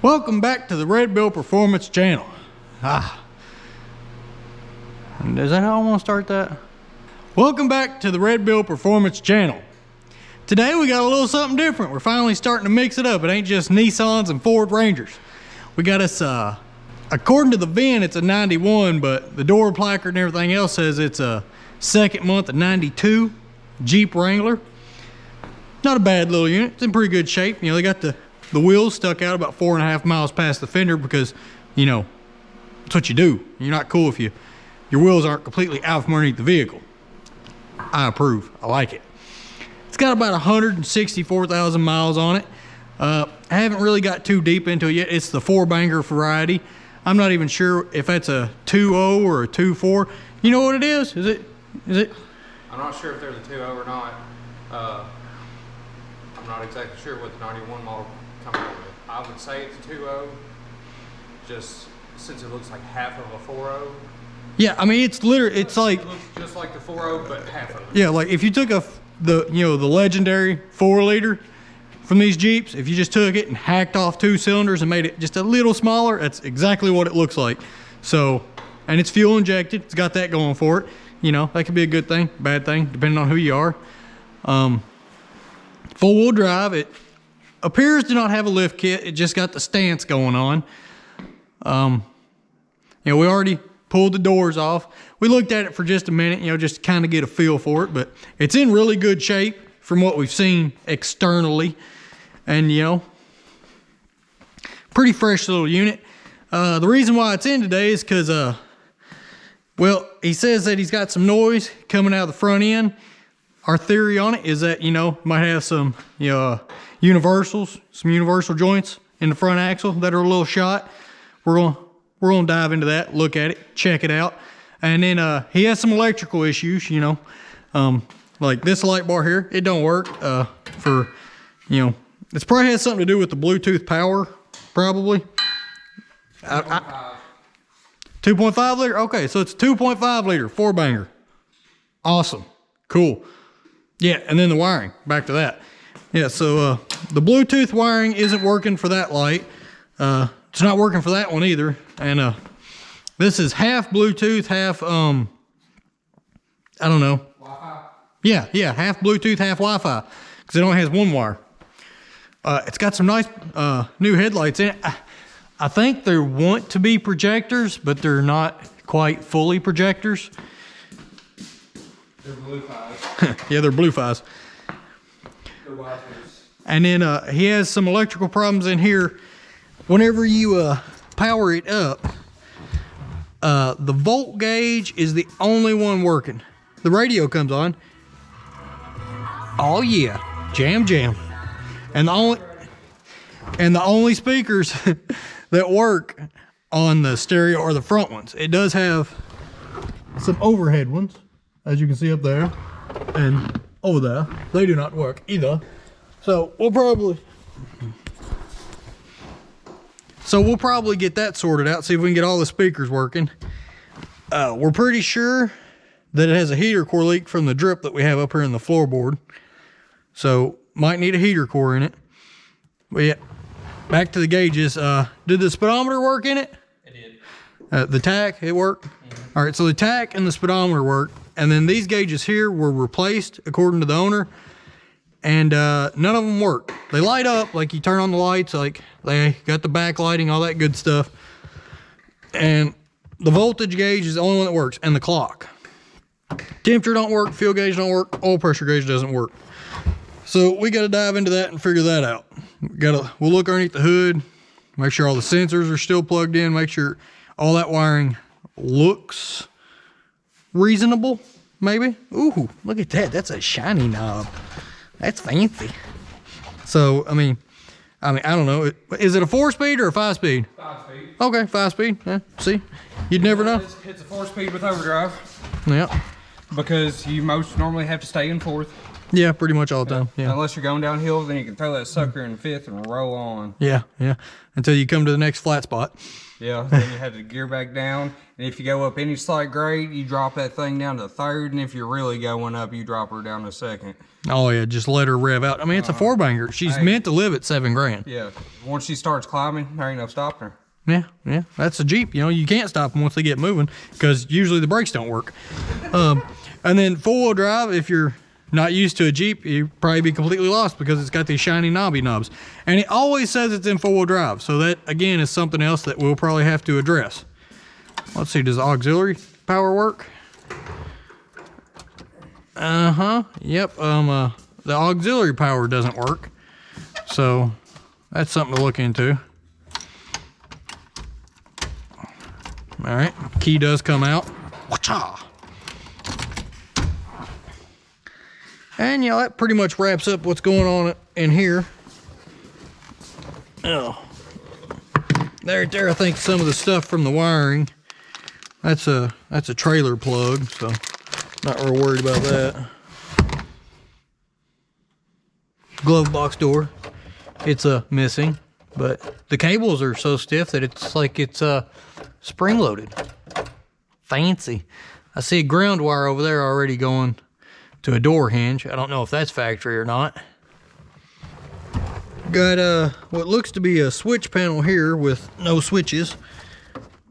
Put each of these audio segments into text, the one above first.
Welcome back to the Red Bill Performance channel. Is that how I want to start that? Welcome back to the Red Bill Performance channel. Today we got a little something different. We're finally starting to mix it up. It ain't just Nissans and Ford Rangers. We got us, according to the VIN, it's a 91, but the door placard and everything else says it's a second month of 92 Jeep Wrangler. Not a bad little unit. It's in pretty good shape. You know, they got the wheels stuck out about 4.5 miles past the fender because, you know, that's what you do. You're not cool if your wheels aren't completely out from underneath the vehicle. I approve. I like it. It's got about 164,000 miles on it. I haven't really got too deep into it yet. It's the 4-banger variety. I'm not even sure if that's a 2.0 or a 2.4. You know what it is? Is it? I'm not sure if there's a 2.0 or not. I'm not exactly sure what the 91 model comes out with. I would say it's a 2.0, just since it looks like half of a 4.0. Yeah, I mean it's literally it looks just like the 4.0, but half of it. Yeah, like if you took the legendary 4-liter from these Jeeps, if you just took it and hacked off 2 cylinders and made it just a little smaller, that's exactly what it looks like. So, and it's fuel injected. It's got that going for it. You know, that could be a good thing, bad thing, depending on who you are. 4-wheel drive. It appears to not have a lift kit. It just got the stance going on. You know, we already pulled the doors off. We looked at it for just a minute, you know, just to kind of get a feel for it, but it's in really good shape from what we've seen externally. And, you know, pretty fresh little unit. The reason why it's in today is because, well, he says that he's got some noise coming out of the front end. Our theory on it is that, you know, might have some, you know, some universal joints in the front axle that are a little shot. We're gonna dive into that, look at it, check it out. And then he has some electrical issues, you know. Like this light bar here, it don't work for, you know, it's probably has something to do with the Bluetooth power, probably. 2.5 liter? Okay, so it's a 2.5 liter 4-banger. Awesome. Cool. Yeah, and then the wiring, back to that. Yeah, so the Bluetooth wiring isn't working for that light. It's not working for that one either. And this is half Bluetooth, half, I don't know. Wi-Fi? Yeah, half Bluetooth, half Wi-Fi, because it only has one wire. It's got some nice new headlights in it. I think they want to be projectors, but they're not quite fully projectors. They're blue fives. Yeah, they're blue fives. They're wipers. And then he has some electrical problems in here. Whenever you power it up, the volt gauge is the only one working. The radio comes on. Oh yeah, jam jam. And the only speakers that work on the stereo are the front ones. It does have some overhead ones, as you can see up there and over there. They do not work either. So we'll probably get that sorted out, see if we can get all the speakers working. We're pretty sure that it has a heater core leak from the drip that we have up here in the floorboard. So might need a heater core in it. But yeah, back to the gauges. Did the speedometer work in it? It did. The tach, it worked? Mm-hmm. All right, so the tach and the speedometer worked. And then these gauges here were replaced according to the owner. And none of them work. They light up, like you turn on the lights, like they got the backlighting, all that good stuff. And the voltage gauge is the only one that works, and the clock. Temperature don't work, fuel gauge don't work, oil pressure gauge doesn't work. So we gotta dive into that and figure that out. We'll look underneath the hood, make sure all the sensors are still plugged in, make sure all that wiring looks reasonable, maybe. Ooh, look at that, that's a shiny knob. That's fancy. So, I mean, I don't know. Is it a 4-speed or a 5-speed? 5-speed. Okay, 5-speed. Yeah, see? You'd never know. It's a 4-speed with overdrive. Yeah. Because you most normally have to stay in 4th. Yeah, pretty much all the time. Yeah. Unless you're going downhill, then you can throw that sucker in 5th and roll on. Yeah. Until you come to the next flat spot. Yeah, then you had to gear back down. And if you go up any slight grade, you drop that thing down to third. And if you're really going up, you drop her down to second. Oh yeah, just let her rev out. I mean, it's a 4-banger. She's meant to live at $7 grand. Yeah, once she starts climbing, there ain't no stopping her. Yeah, that's a Jeep. You know, you can't stop them once they get moving because usually the brakes don't work. And then 4-wheel drive, if you're not used to a Jeep, you'd probably be completely lost because it's got these shiny knobby knobs. And it always says it's in 4-wheel drive. So that, again, is something else that we'll probably have to address. Let's see, does the auxiliary power work? Yep, the auxiliary power doesn't work. So that's something to look into. All right, key does come out. Wah-cha! And yeah, that pretty much wraps up what's going on in here. Oh, there, I think some of the stuff from the wiring. That's a trailer plug, so not real worried about that. Glove box door, it's missing, but the cables are so stiff that it's like it's spring loaded. Fancy. I see a ground wire over there already going to a door hinge. I don't know if that's factory or not. Got what looks to be a switch panel here with no switches.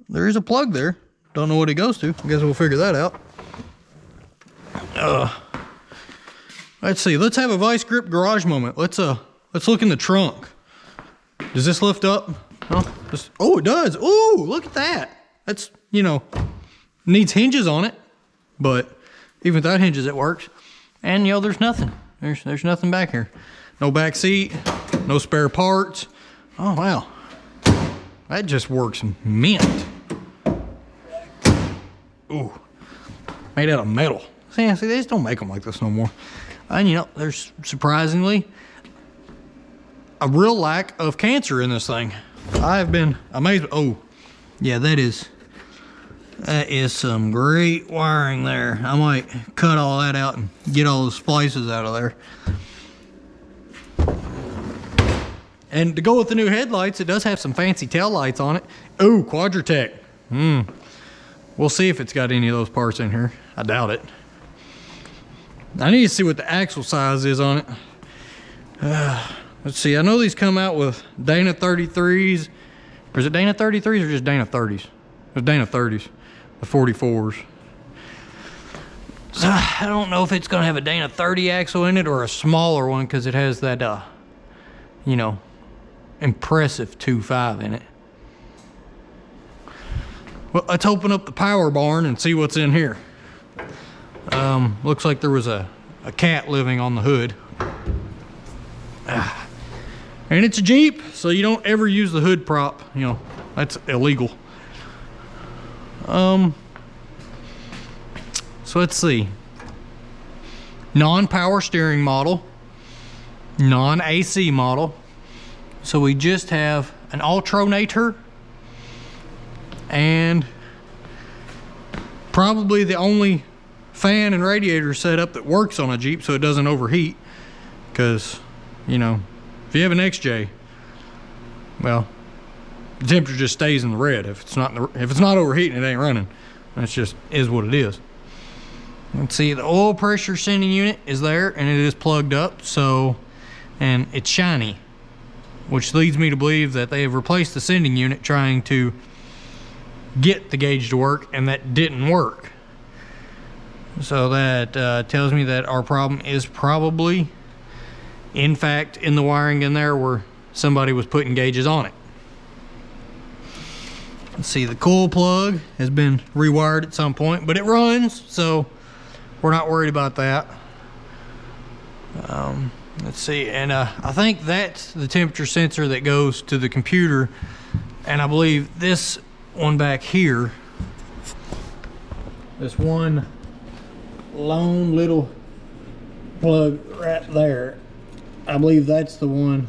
There is a plug there. Don't know what it goes to. I guess we'll figure that out. Let's see. Let's have a vice grip garage moment. Let's look in the trunk. Does this lift up? Oh, it does. Ooh, look at that. That's, you know, needs hinges on it, but even without hinges, it works. And, you know, there's nothing. There's nothing back here. No back seat, no spare parts. Oh, wow. That just works mint. Ooh, made out of metal. See, they just don't make them like this no more. And, you know, there's surprisingly a real lack of cancer in this thing. I've been amazed. Oh, yeah, that is some great wiring there. I might cut all that out and get all the splices out of there. And to go with the new headlights, it does have some fancy tail lights on it. Ooh, Quadratec. We'll see if it's got any of those parts in here. I doubt it. I need to see what the axle size is on it. Let's see, I know these come out with Dana 33s. Or is it Dana 33s or just Dana 30s? It's Dana 30s, the 44s. So I don't know if it's gonna have a Dana 30 axle in it or a smaller one because it has that, you know, impressive 2.5 in it. Well, let's open up the power barn and see what's in here. Looks like there was a cat living on the hood. And it's a Jeep, so you don't ever use the hood prop. You know, that's illegal. So let's see. Non-power steering model. Non-AC model. So we just have an alternator and probably the only fan and radiator setup that works on a Jeep so it doesn't overheat. Because, you know, if you have an XJ, well, the temperature just stays in the red. If it's not overheating, it ain't running. That's just is what it is. Let's see, the oil pressure sending unit is there and it is plugged up, so, and it's shiny, which leads me to believe that they have replaced the sending unit trying to get the gauge to work, and that didn't work. So that tells me that our problem is probably, in fact, in the wiring in there where somebody was putting gauges on it. Let's see, the coil plug has been rewired at some point, but it runs, so we're not worried about that. Let's see, and I think that's the temperature sensor that goes to the computer, and I believe this one back here, this one lone little plug right there, I believe that's the one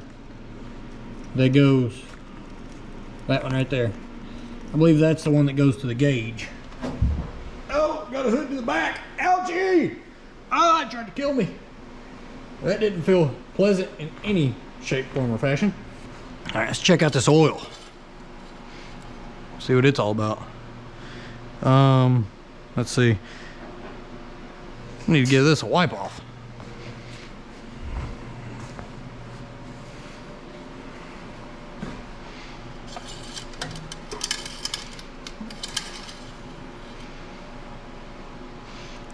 that goes, that one right there. I believe that's the one that goes to the gauge. Oh, got a hood to the back. Ouchie! Ah, it tried to kill me. That didn't feel pleasant in any shape, form, or fashion. All right, let's check out this oil. See what it's all about. Let's see. I need to give this a wipe off.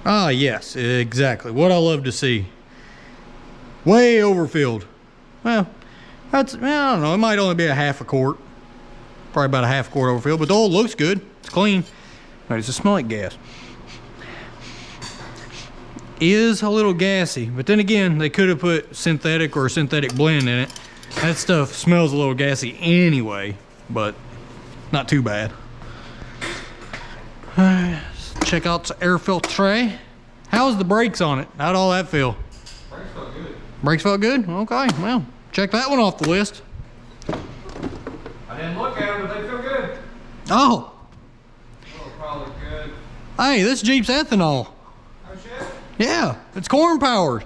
Ah, yes, exactly. What I love to see. Way overfilled. Well, that's, I don't know, it might only be a half a quart. Probably about a half quart overfilled, but the oil looks good. It's clean. All right, does it smell like gas? Is a little gassy, but then again, they could have put synthetic or a synthetic blend in it. That stuff smells a little gassy anyway, but not too bad. All right, let's check out the air filtre. How's the brakes on it? How'd all that feel? Brakes felt good. Brakes felt good? Okay, well, check that one off the list. I didn't look at them, but they feel good. Oh. Oh, probably good. Hey, this Jeep's ethanol. Oh shit. Yeah, it's corn powered.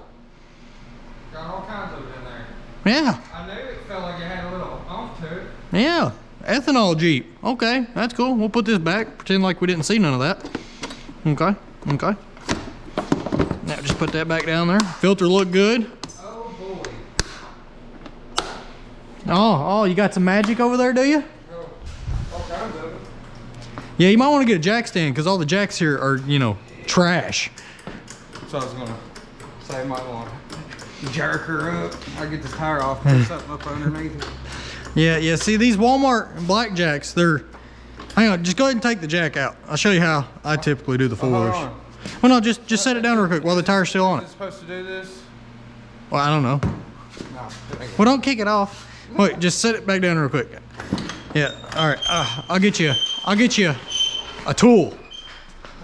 Got all kinds of it in there. Yeah, I knew it felt like it had a little oomph to it. yeah, ethanol Jeep. Okay, that's cool. We'll put this back, pretend like we didn't see none of that. Okay, okay. Now just put that back down there. Filter look good. Oh boy. Oh, you got some magic over there, do you? Oh, all kinds of it. Yeah, you might want to get a jack stand because all the jacks here are, you know, trash. So I was gonna say, I might want to jerk her up. I get this tire off, put something up underneath it. Yeah, see these Walmart blackjacks, they're, hang on, just go ahead and take the jack out. I'll show you how I typically do the four-wheelers. Hold on. Well, no, just set it down real quick while the tire's still on Is it. it supposed to do this? Well, I don't know. No. Well, don't kick it off. Wait, just set it back down real quick. Yeah, all right. I'll get you a tool.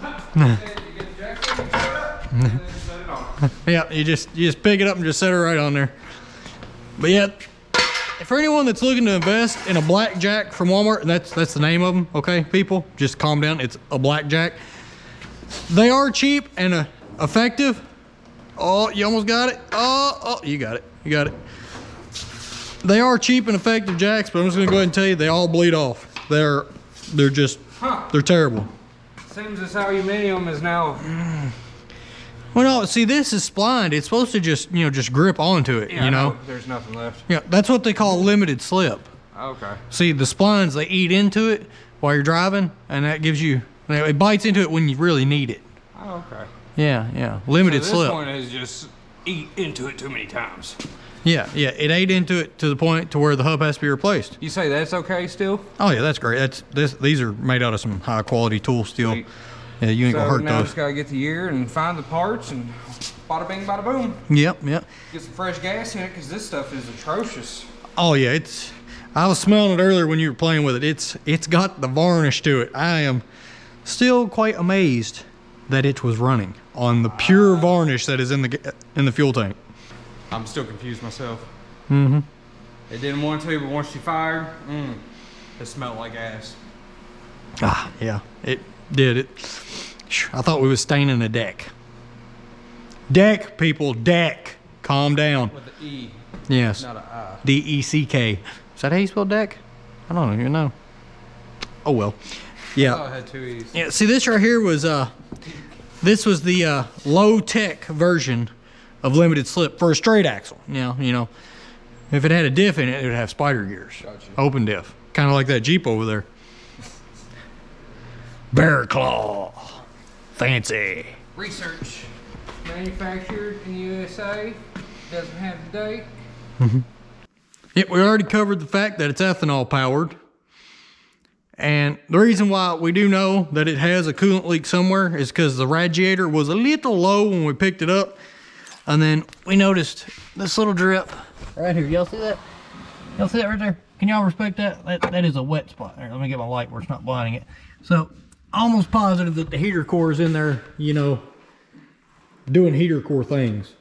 You get the jack in, you set it up, and then you set it on. Yeah, you just pick it up and just set it right on there. But yeah, for anyone that's looking to invest in a blackjack from Walmart, and that's the name of them. Okay, people, just calm down. It's a blackjack. They are cheap and effective. Oh, you almost got it. Oh, you got it. You got it. They are cheap and effective jacks, but I'm just gonna go ahead and tell you they all bleed off. They're just they're terrible. Seems as how aluminium is now. Well, no, see, this is splined. It's supposed to just grip onto it. Yeah, you know. There's nothing left. Yeah, that's what they call limited slip. Okay. See, the splines, they eat into it while you're driving, and that gives you, it bites into it when you really need it. Oh, okay. Yeah, limited So slip. this one is just eat into it too many times. Yeah, it ate into it to the point to where the hub has to be replaced. You say that's okay still? Oh yeah, that's great. These are made out of some high quality tool steel. Sweet. Yeah, you ain't So gonna hurt now those. just gotta get the year and find the parts and bada bing, bada boom. Yep. Get some fresh gas in it because this stuff is atrocious. Oh yeah, I was smelling it earlier when you were playing with it. It's got the varnish to it. I am still quite amazed that it was running on the pure varnish that is in the fuel tank. I'm still confused myself. Mm-hmm. It didn't want to, but once she fired, it smelled like ass. Ah, yeah, it did it. I thought we was staining a deck. Deck, people, deck. Calm down. With the E, Yes. not an I. D-E-C-K. Is that how you spell deck? I don't even know. Oh well. Yeah. Oh, it had two E's. Yeah. See, this right here was this was the low tech version of limited slip for a straight axle. Now, if it had a diff in it, it would have spider gears. Gotcha. Open diff, kind of like that Jeep over there. Bear claw, fancy. Research. Manufactured in the USA. Doesn't have the date. Yeah, we already covered the fact that it's ethanol powered. And the reason why we do know that it has a coolant leak somewhere is because the radiator was a little low when we picked it up. And then we noticed this little drip right here. Y'all see that? Y'all see that right there? Can y'all respect that? That is a wet spot there. Let me get my light where it's not blinding it. So, almost positive that the heater core is in there, doing heater core things.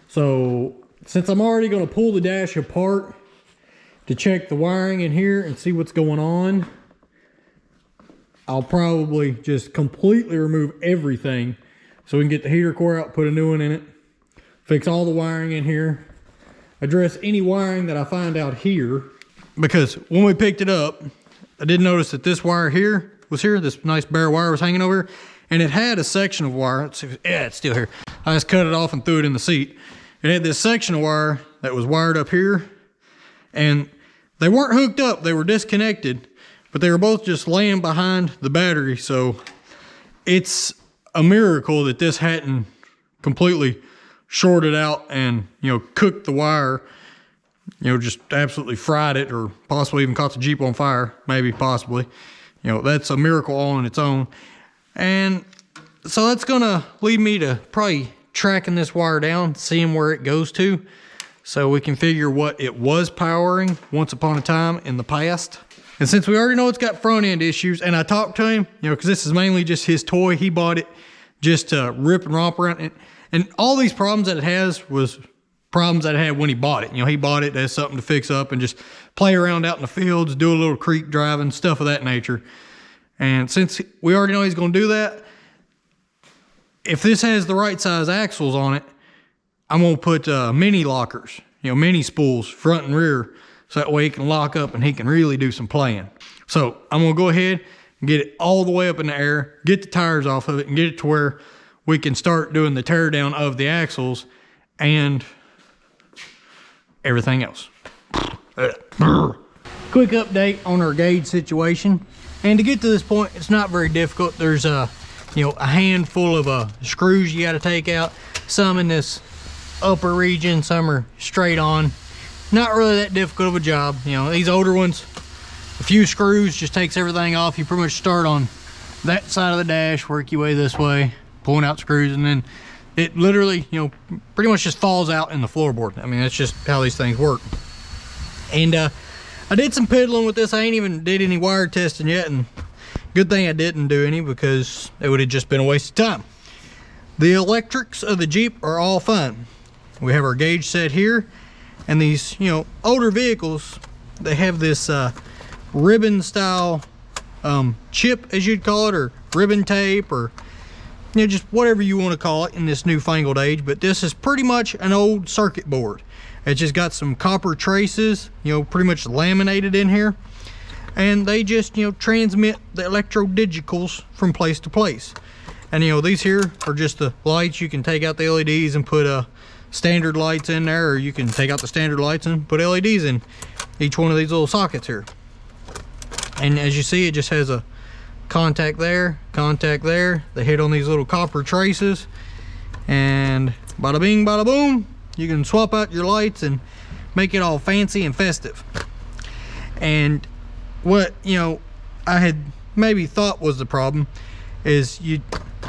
So, since I'm already going to pull the dash apart to check the wiring in here and see what's going on, I'll probably just completely remove everything so we can get the heater core out, put a new one in it, fix all the wiring in here, address any wiring that I find out here. Because when we picked it up, I did notice that this wire here was here. This nice bare wire was hanging over here, and it had a section of wire. Let's see if, yeah, it's still here. I just cut it off and threw it in the seat. It had this section of wire that was wired up here, and they weren't hooked up. They were disconnected, but they were both just laying behind the battery. So it's a miracle that this hadn't completely shorted out and, you know, cooked the wire, you know, just absolutely fried it, or possibly even caught the Jeep on fire, maybe, possibly. You know, that's a miracle all on its own. And so that's gonna lead me to probably tracking this wire down, seeing where it goes to, so we can figure what it was powering once upon a time in the past. And since we already know it's got front end issues, and I talked to him, you know, because this is mainly just his toy. He bought it just to rip and romp around it. And all these problems that it has was problems that it had when he bought it. You know, he bought it as something to fix up and just play around out in the fields, do a little creek driving, stuff of that nature. And since we already know he's going to do that, if this has the right size axles on it, I'm going to put mini lockers, you know, mini spools, front and rear, so that way he can lock up and he can really do some playing. So I'm going to go ahead and get it all the way up in the air, get the tires off of it, and get it to where we can start doing the tear down of the axles and everything else. Quick update on our gauge situation. And to get to this point, it's not very difficult. There's a handful of screws you got to take out. Some in this upper region, some are straight on. Not really that difficult of a job. You know, these older ones, a few screws just takes everything off. You pretty much start on that side of the dash, work your way this way, pulling out screws, and then it literally, you know, pretty much just falls out in the floorboard. I mean, that's just how these things work. And I did some piddling with this. I ain't even did any wire testing yet, and good thing I didn't do any, because it would have just been a waste of time. The electrics of the Jeep are all fine. We have our gauge set here, and these, you know, older vehicles, they have this ribbon style chip, as you'd call it, or ribbon tape, or, you know, just whatever you want to call it in this newfangled age. But this is pretty much an old circuit board. It's just got some copper traces, you know, pretty much laminated in here, and they just, you know, transmit the electrodigitals from place to place. And, you know, these here are just the lights. You can take out the LEDs and put standard lights in there, or you can take out the standard lights and put LEDs in each one of these little sockets here. And as you see, it just has a contact there, contact there. They hit on these little copper traces, and bada bing, bada boom, you can swap out your lights and make it all fancy and festive. And what, you know, I had maybe thought was the problem is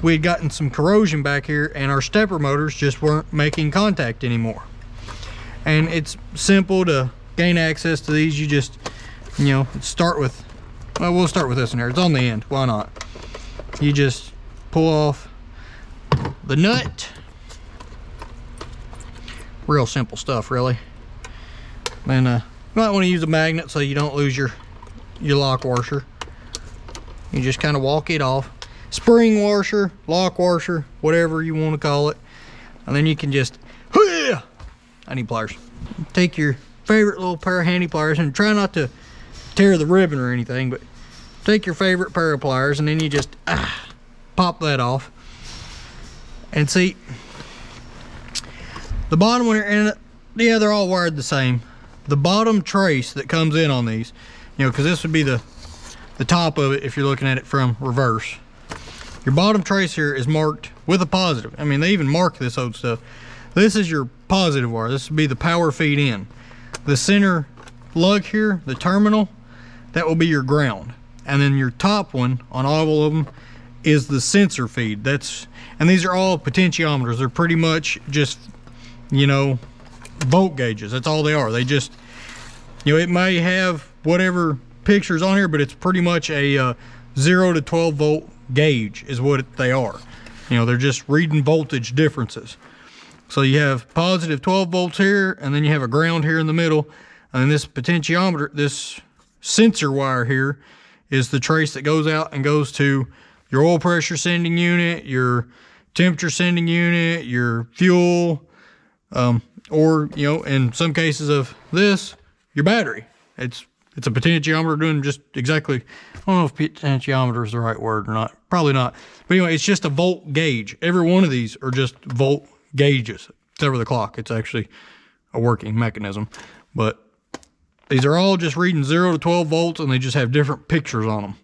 we had gotten some corrosion back here, and our stepper motors just weren't making contact anymore. And it's simple to gain access to these. You just, you know, start with, well, we'll start with this one here. It's on the end, why not? You just pull off the nut. Real simple stuff, really. Then you might want to use a magnet so you don't lose your lock washer. You just kind of walk it off. Spring washer, lock washer, whatever you want to call it. And then you can just, I need pliers. Take your favorite little pair of handy pliers, and try not to tear the ribbon or anything, but take your favorite pair of pliers, and then you just pop that off. And see, the bottom one here, and yeah, they're all wired the same. The bottom trace that comes in on these, you know, because this would be the top of it if you're looking at it from reverse. Your bottom trace here is marked with a positive. I mean, they even mark this old stuff. This is your positive wire. This would be the power feed in. The center lug here, the terminal, that will be your ground. And then your top one on all of them is the sensor feed. And these are all potentiometers. They're pretty much just, you know, volt gauges. That's all they are. They just, you know, it may have whatever pictures on here, but it's pretty much a 0 to 12 volt gauge is what they are. You know, they're just reading voltage differences. So you have positive 12 volts here, and then you have a ground here in the middle, and then this potentiometer, this sensor wire here, is the trace that goes out and goes to your oil pressure sending unit, your temperature sending unit, your fuel, or, you know, in some cases of this, your battery. It's It's a potentiometer doing just exactly, I don't know if potentiometer is the right word or not. Probably not. But anyway, it's just a volt gauge. Every one of these are just volt gauges, except for the clock. It's actually a working mechanism. But these are all just reading 0 to 12 volts, and they just have different pictures on them.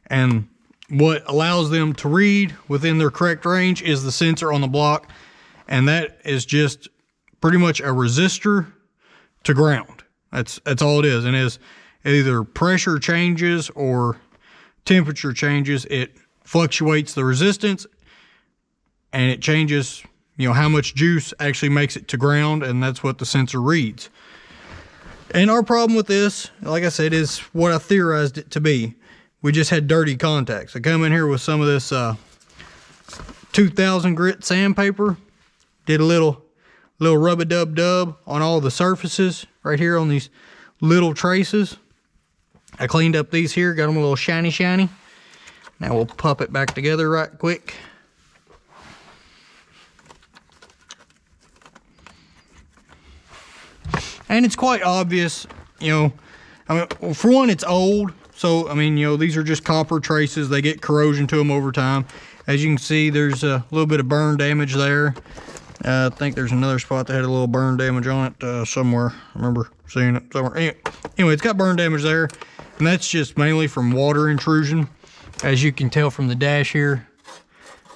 And what allows them to read within their correct range is the sensor on the block. And that is just pretty much a resistor to ground. That's all it is. And as either pressure changes or temperature changes, it fluctuates the resistance, and it changes, you know, how much juice actually makes it to ground, and that's what the sensor reads. And our problem with this, like I said, is what I theorized it to be. We just had dirty contacts. I come in here with some of this 2000 grit sandpaper, did a little rub-a-dub-dub on all the surfaces right here on these little traces. I cleaned up these here, got them a little shiny. Now we'll pop it back together right quick. And it's quite obvious, you know, I mean, well, for one, it's old. So, I mean, you know, these are just copper traces. They get corrosion to them over time. As you can see, there's a little bit of burn damage there. I think there's another spot that had a little burn damage on it somewhere. I remember seeing it somewhere. Anyway, it's got burn damage there, and that's just mainly from water intrusion. As you can tell from the dash here,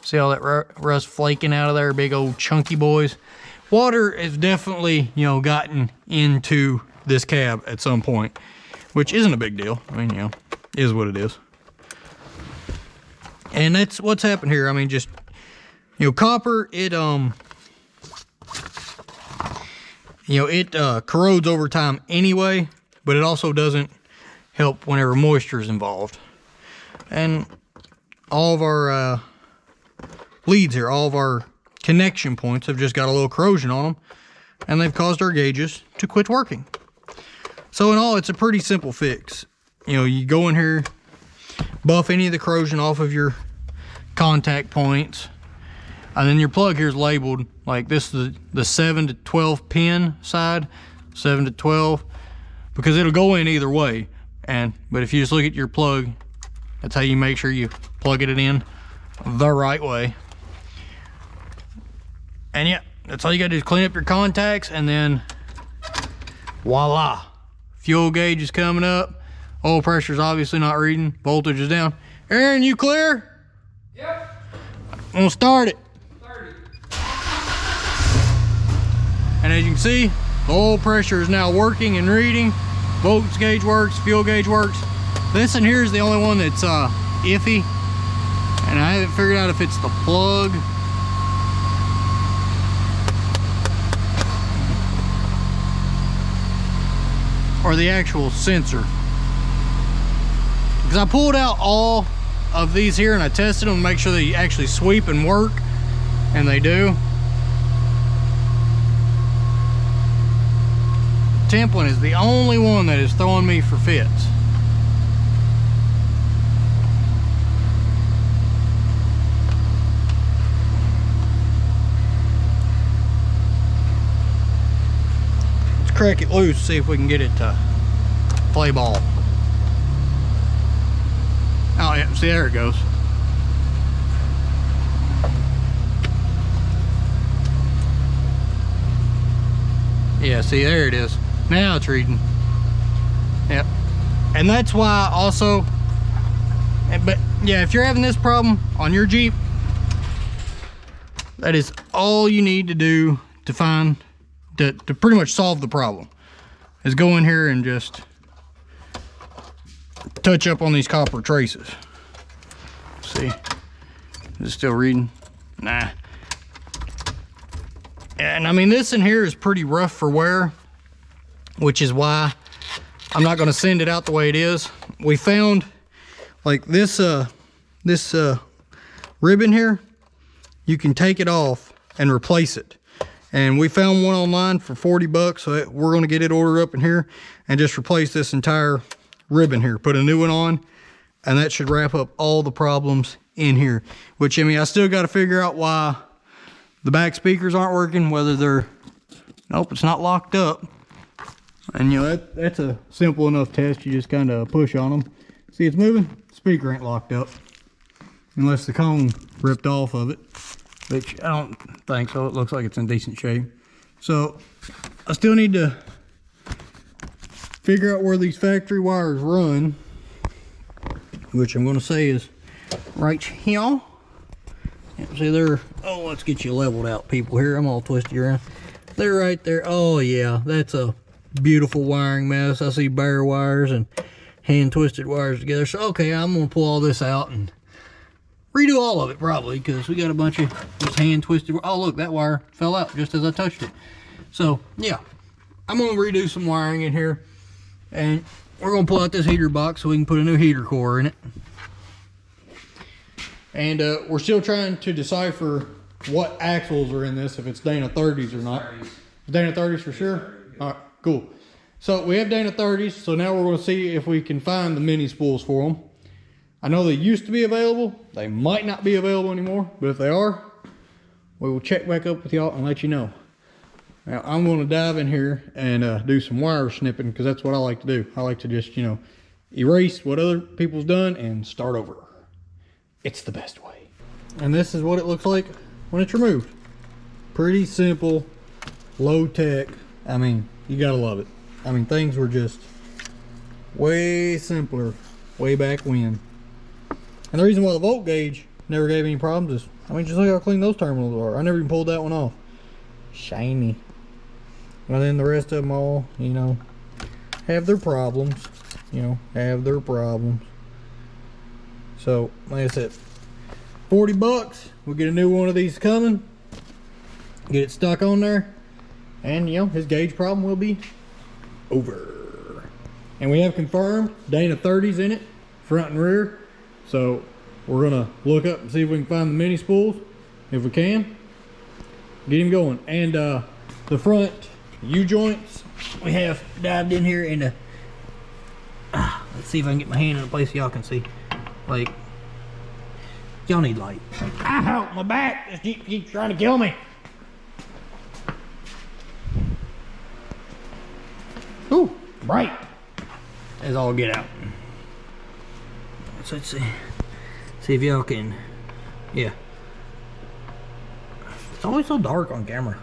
see all that rust flaking out of there, big old chunky boys. Water has definitely, you know, gotten into this cab at some point, which isn't a big deal. I mean, you know, is what it is. And that's what's happened here. I mean, just, you know, copper, it corrodes over time anyway, but it also doesn't help whenever moisture is involved. And all of our leads here, all of our connection points have just got a little corrosion on them, and they've caused our gauges to quit working. So in all, it's a pretty simple fix. You know, you go in here, buff any of the corrosion off of your contact points, and then your plug here is labeled like this is the 7 to 12 pin side, 7 to 12, because it'll go in either way. But if you just look at your plug, that's how you make sure you plug it in the right way. And yeah, that's all you gotta do is clean up your contacts, and then voila. Fuel gauge is coming up. Oil pressure is obviously not reading. Voltage is down. Aaron, you clear? Yep. I'm gonna start it. 30. And as you can see, the oil pressure is now working and reading. Voltage gauge works, fuel gauge works. This in here is the only one that's iffy. And I haven't figured out if it's the plug or the actual sensor. Because I pulled out all of these here and I tested them to make sure they actually sweep and work, and they do. Temp one is the only one that is throwing me for fits. Let's crack it loose, see if we can get it to play ball. Oh yeah, see, there it goes. Yeah, see, there it is. Now it's reading. Yep. And that's why also, but yeah, if you're having this problem on your Jeep, that is all you need to do to find, to pretty much solve the problem, is go in here and just touch up on these copper traces. See, is it still reading? Nah. And I mean, this in here is pretty rough for wear, which is why I'm not going to send it out the way it is. We found like this ribbon here, you can take it off and replace it. And we found one online for 40 bucks. So we're going to get it ordered up in here and just replace this entire ribbon here, put a new one on, and that should wrap up all the problems in here. Which, I mean, I still got to figure out why the back speakers aren't working, whether they're, nope, it's not locked up. And you know, that's a simple enough test. You just kind of push on them. See, it's moving. Speaker ain't locked up. Unless the cone ripped off of it, which I don't think so. It looks like it's in decent shape. So I still need to figure out where these factory wires run, which I'm going to say is right here. See, they're, oh, let's get you leveled out, people. Here, I'm all twisted around. They're right there. Oh yeah, that's a beautiful wiring mess. I see bare wires and hand twisted wires together. So okay, I'm going to pull all this out and redo all of it probably, because we got a bunch of just hand twisted. Oh look, that wire fell out just as I touched it. So yeah, I'm going to redo some wiring in here, and we're going to pull out this heater box so we can put a new heater core in it. And we're still trying to decipher what axles are in this, if it's Dana 30s or not. Dana 30s for sure? All right, cool. So we have Dana 30s, so now we're going to see if we can find the mini spools for them. I know they used to be available. They might not be available anymore, but if they are, we will check back up with y'all and let you know. Now I'm going to dive in here and do some wire snipping, because that's what I like to do. I like to just, you know, erase what other people's done and start over. It's the best way. And this is what it looks like when it's removed. Pretty simple, low tech. I mean, you gotta love it. I mean, things were just way simpler way back when. And the reason why the volt gauge never gave any problems is, I mean, just look how clean those terminals are. I never even pulled that one off. Shiny. And then the rest of them all, you know, have their problems. You know, have their problems. So, like I said, 40 bucks. We'll get a new one of these coming. Get it stuck on there. And, you know, his gauge problem will be over. And we have confirmed Dana 30s in it, front and rear. So, we're going to look up and see if we can find the mini spools. If we can, get him going. And the front U-joints, we have dived in here and let's see if I can get my hand in a place y'all can see. Like, y'all need light. Ow, my back! This Jeep keeps trying to kill me. Ooh, bright. As all get out. So let's see. See if y'all can. Yeah. It's always so dark on camera.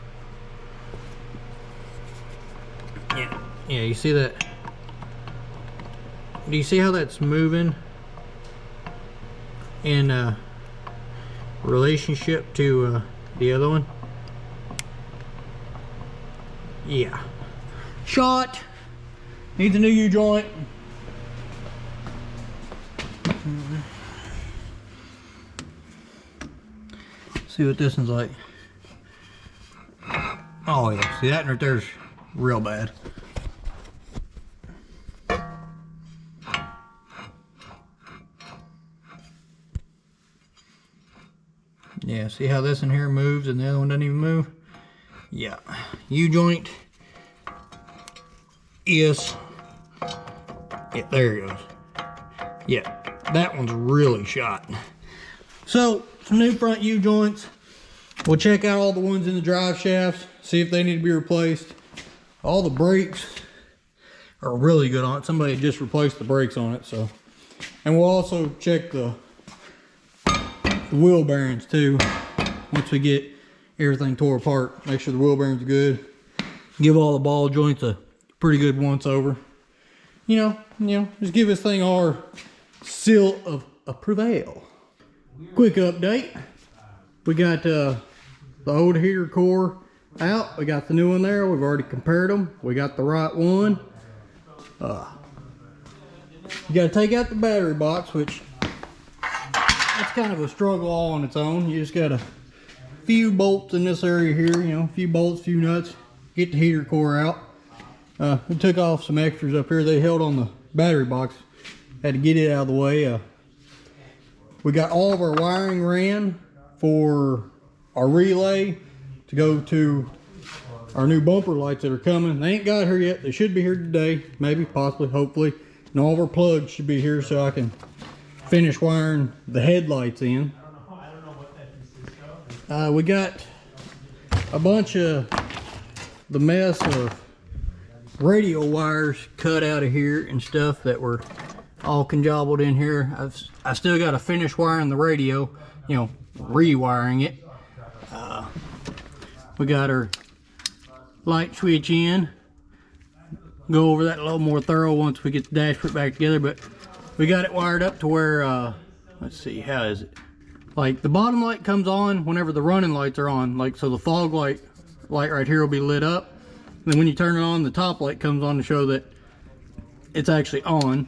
Yeah. Yeah, you see that? Do you see how that's moving in relationship to the other one? Yeah. Shot. Needs a new U-joint. See what this one's like. Oh yeah, see that right there's real bad. Yeah, see how this in here moves and the other one doesn't even move? Yeah, U-joint is, yeah, there it goes. Yeah, that one's really shot. So, some new front U-joints. We'll check out all the ones in the drive shafts, see if they need to be replaced. All the brakes are really good on it. Somebody just replaced the brakes on it, so. And we'll also check the wheel bearings too. Once we get everything tore apart, make sure the wheel bearings are good. Give all the ball joints a pretty good once over. You know, just give this thing our seal of approval. Quick update. We got the old heater core out. We got the new one there. We've already compared them. We got the right one. You got to take out the battery box, which that's kind of a struggle all on its own. You just got a few bolts in this area here, you know, a few bolts, few nuts, get the heater core out. We took off some extras up here. They held on the battery box. Had to get it out of the way. We got all of our wiring ran for our relay to go to our new bumper lights that are coming. They ain't got here yet. They should be here today, maybe, possibly, hopefully. And all of our plugs should be here so I can finish wiring the headlights in. We got a bunch of the mess of radio wires cut out of here and stuff that were all conjobbled in here. I still got to finish wiring the radio, you know, rewiring it. We got our light switch in. Go over that a little more thorough once we get the dash put back together, but we got it wired up to where, let's see, how is it? Like the bottom light comes on whenever the running lights are on, like so the fog light right here will be lit up. And then when you turn it on, the top light comes on to show that it's actually on.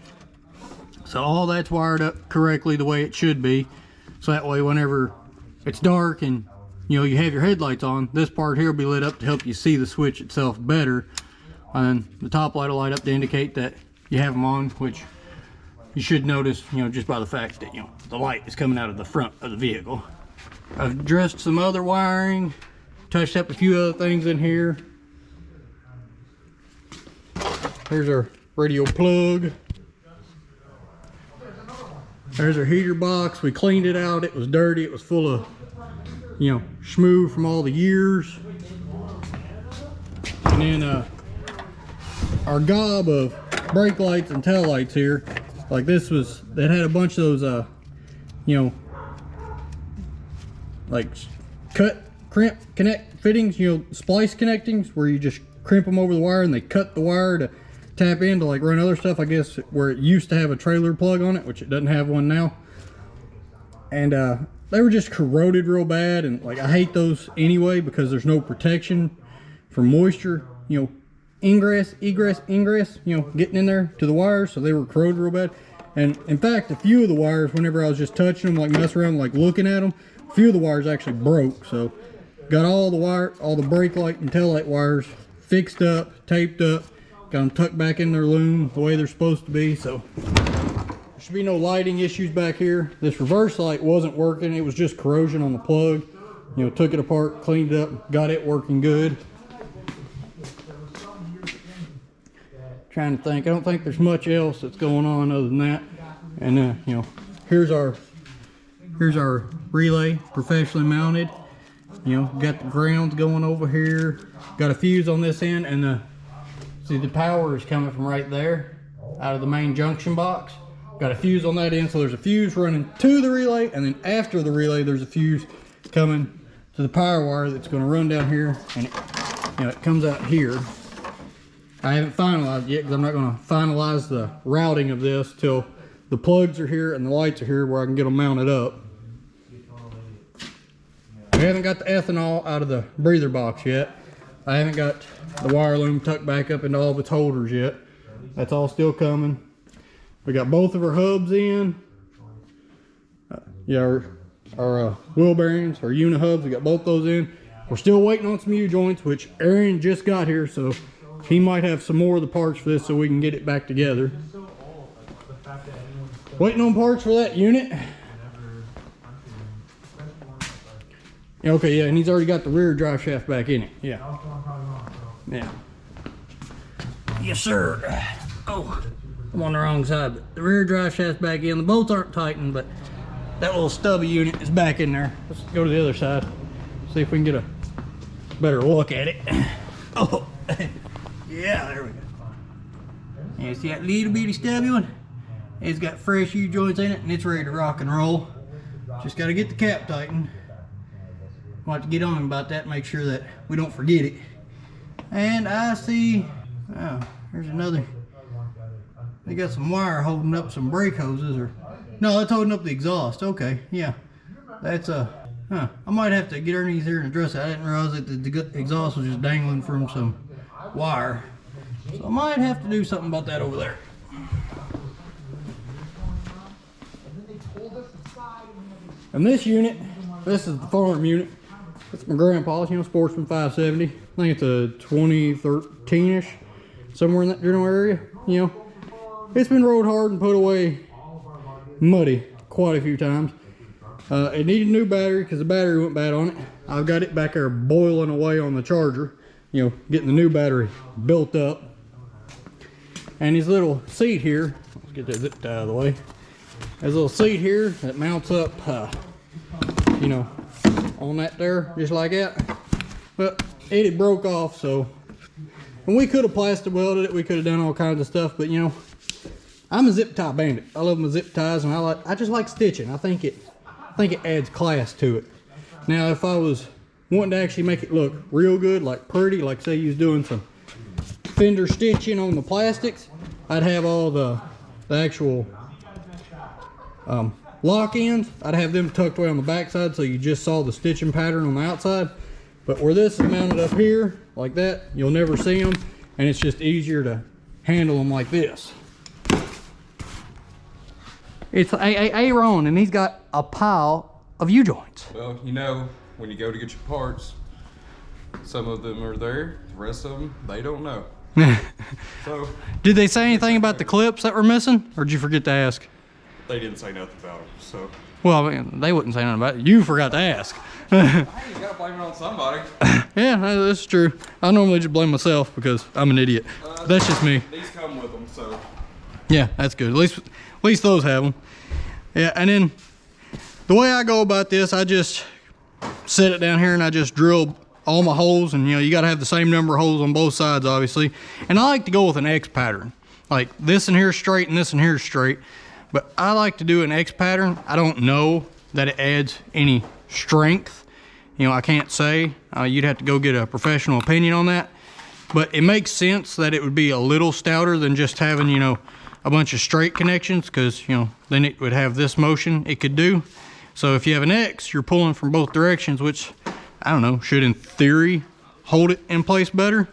So all that's wired up correctly the way it should be. So that way whenever it's dark and you know you have your headlights on, this part here will be lit up to help you see the switch itself better. And the top light will light up to indicate that you have them on, which you should notice, you know, just by the fact that, you know, the light is coming out of the front of the vehicle. I've addressed some other wiring, touched up a few other things in here. Here's our radio plug. There's our heater box. We cleaned it out. It was dirty. It was full of, you know, schmoo from all the years. And then our gob of brake lights and tail lights here, like this was, that had a bunch of those, you know, like cut, crimp, connect fittings, you know, splice connectings, where you just crimp them over the wire and they cut the wire to tap in to like run other stuff, I guess, where it used to have a trailer plug on it, which it doesn't have one now. And they were just corroded real bad, and like I hate those anyway because there's no protection from moisture, you know, ingress, egress, ingress, you know, getting in there to the wires. So they were corroded real bad. And in fact, a few of the wires, whenever I was just touching them, like messing around, like looking at them, a few of the wires actually broke. So got all the brake light and tail light wires fixed up, taped up, got them tucked back in their loom the way they're supposed to be. So there should be no lighting issues back here. This reverse light wasn't working. It was just corrosion on the plug. You know, took it apart, cleaned it up, got it working good. Trying to think, I don't think there's much else that's going on other than that. And you know, here's our relay, professionally mounted. You know, got the grounds going over here, got a fuse on this end, and see the power is coming from right there out of the main junction box. Got a fuse on that end, so there's a fuse running to the relay, and then after the relay there's a fuse coming to the power wire that's going to run down here, and you know, it comes out here. I haven't finalized yet because I'm not going to finalize the routing of this till the plugs are here and the lights are here where I can get them mounted up. We haven't got the ethanol out of the breather box yet. I haven't got the wire loom tucked back up into all of its holders yet. That's all still coming. We got both of our hubs in. Yeah, our wheel bearings, our unit hubs, we got both those in. We're still waiting on some U-joints, which Aaron just got here, so he might have some more of the parts for this so we can get it back together. Waiting on parts for that unit. Okay, yeah, and he's already got the rear drive shaft back in it. Yeah. Yeah. Yes, sir. Oh, I'm on the wrong side. The rear drive shaft's back in. The bolts aren't tightened, but that little stubby unit is back in there. Let's go to the other side. See if we can get a better look at it. Oh, yeah, there we go. And see that little bitty stubby one? It's got fresh U-joints in it, and it's ready to rock and roll. Just got to get the cap tightened. We'll have to get on him about that, make sure that we don't forget it. And I see, oh, there's another. They got some wire holding up some brake hoses, or no, that's holding up the exhaust. Okay, yeah, that's I might have to get underneath here and address it. I didn't realize that the exhaust was just dangling from some wire, so I might have to do something about that over there. And this unit, this is the farm unit. It's my grandpa's, you know, Sportsman 570. I think it's a 2013-ish, somewhere in that general area. You know, it's been rode hard and put away muddy quite a few times. It needed a new battery because the battery went bad on it. I've got it back there boiling away on the charger, you know, getting the new battery built up. And his little seat here, let's get that zipped out of the way. There's a little seat here that mounts up, you know, on that there, just like that. But it had broke off, so And we could have plastic welded it, we could have done all kinds of stuff, but you know, I'm a zip tie bandit. I love my zip ties, and I just like stitching. I think it adds class to it. Now, if I was wanting to actually make it look real good, like pretty, like say you was doing some fender stitching on the plastics, I'd have all the actual lock ends. I'd have them tucked away on the back side so you just saw the stitching pattern on the outside. But where this is mounted up here like that, you'll never see them, and it's just easier to handle them like this. It's Aaron, and he's got a pile of U-joints. Well, you know, when you go to get your parts, some of them are there, the rest of them, they don't know. So, did they say anything about the clips that were missing, or did you forget to ask? they didn't say nothing about them, so. Well, I mean, they wouldn't say nothing about it. You forgot to ask. You gotta blame it on somebody. Yeah, that's true. I normally just blame myself because I'm an idiot. That's just me. These come with them, so. Yeah, that's good. At least those have them. Yeah, and then the way I go about this, I just set it down here and I just drill all my holes, and you know, you gotta have the same number of holes on both sides, obviously. And I like to go with an X pattern. Like this in here is straight and this in here is straight. But I like to do an X pattern. I don't know that it adds any strength. You know, I can't say. You'd have to go get a professional opinion on that. But it makes sense that it would be a little stouter than just having, you know, a bunch of straight connections, because, you know, then it would have this motion it could do. So if you have an X, you're pulling from both directions, which, I don't know, should in theory hold it in place better.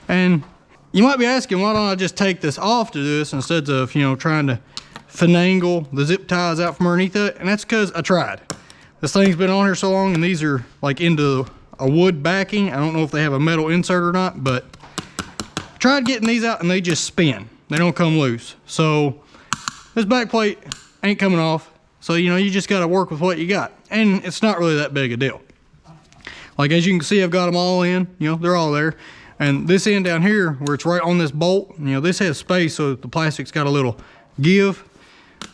And you might be asking, why don't I just take this off to do this instead of, you know, trying to finagle the zip ties out from underneath it? And that's because I tried. This thing's been on here so long, and these are like into a wood backing. I don't know if they have a metal insert or not, but I tried getting these out and they just spin. They don't come loose. So this back plate ain't coming off. So, you know, you just got to work with what you got. And it's not really that big a deal. Like, as you can see, I've got them all in, you know, they're all there. And this end down here, where it's right on this bolt, you know, this has space, so the plastic's got a little give.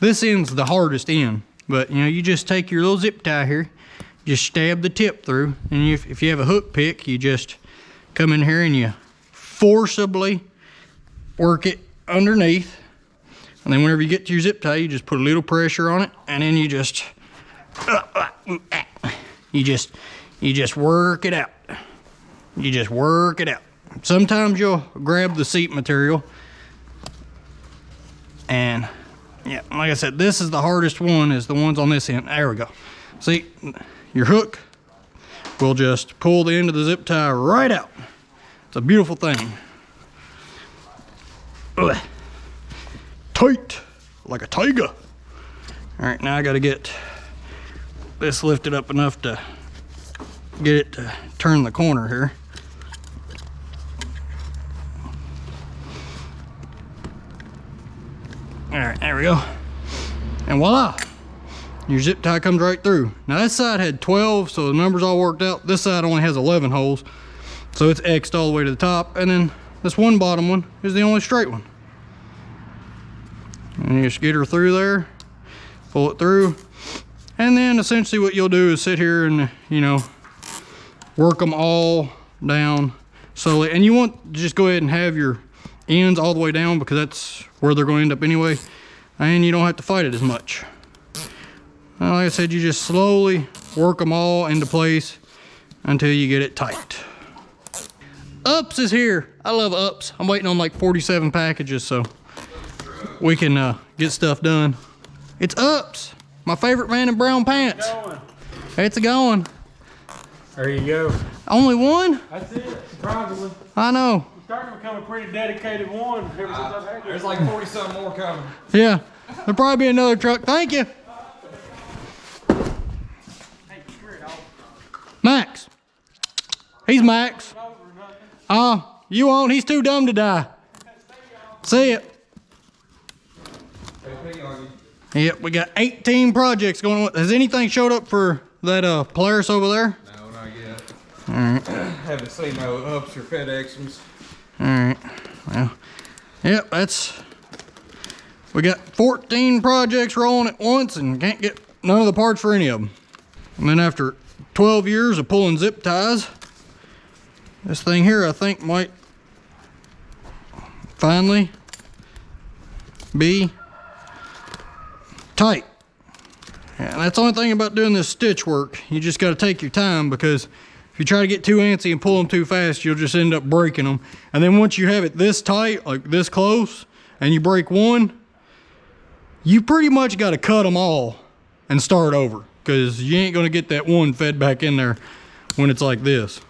This end's the hardest end, but you know, you just take your little zip tie here, just stab the tip through, and if you have a hook pick, you just come in here and you forcibly work it underneath. And then whenever you get to your zip tie, you just put a little pressure on it, and then you just work it out. You just work it out. Sometimes you'll grab the seat material, and yeah, like I said, this is the hardest one, is the ones on this end. There we go. See, your hook will just pull the end of the zip tie right out. It's a beautiful thing. Ugh. Tight, like a tiger. All right, now I gotta get this lifted up enough to get it to turn the corner here. All right, there we go. And voila, your zip tie comes right through. Now this side had 12, so the numbers all worked out. This side only has 11 holes, so it's X'd all the way to the top. And then this one bottom one is the only straight one. And you just get her through there, pull it through. And then essentially what you'll do is sit here and, you know, work them all down slowly. And you want to just go ahead and have your ends all the way down, because that's where they're going to end up anyway, and you don't have to fight it as much. Like I said, you just slowly work them all into place until you get it tight. Ups is here. I love Ups. I'm waiting on like 47 packages so we can get stuff done. It's Ups, my favorite man in brown pants. It's a going. There you go. Only one? That's it, surprisingly. I know. I'm starting to become a pretty dedicated one ever since I've had this. There's like 40 something more coming. Yeah, there'll probably be another truck. Thank you. Hey, screw it off. Max. He's Max. You won't. He's too dumb to die. See it. Yep, we got 18 projects going on. Has anything showed up for that Polaris over there? No, not yet. All right. Haven't seen no Ups or FedExes. All right. Well, yep, we got 14 projects rolling at once and can't get none of the parts for any of them. And then after 12 years of pulling zip ties, this thing here I think might finally be tight. And that's the only thing about doing this stitch work. You just got to take your time, because if you try to get too antsy and pull them too fast, you'll just end up breaking them. And then once you have it this tight, like this close, and you break one, you pretty much got to cut them all and start over, because you ain't going to get that one fed back in there when it's like this.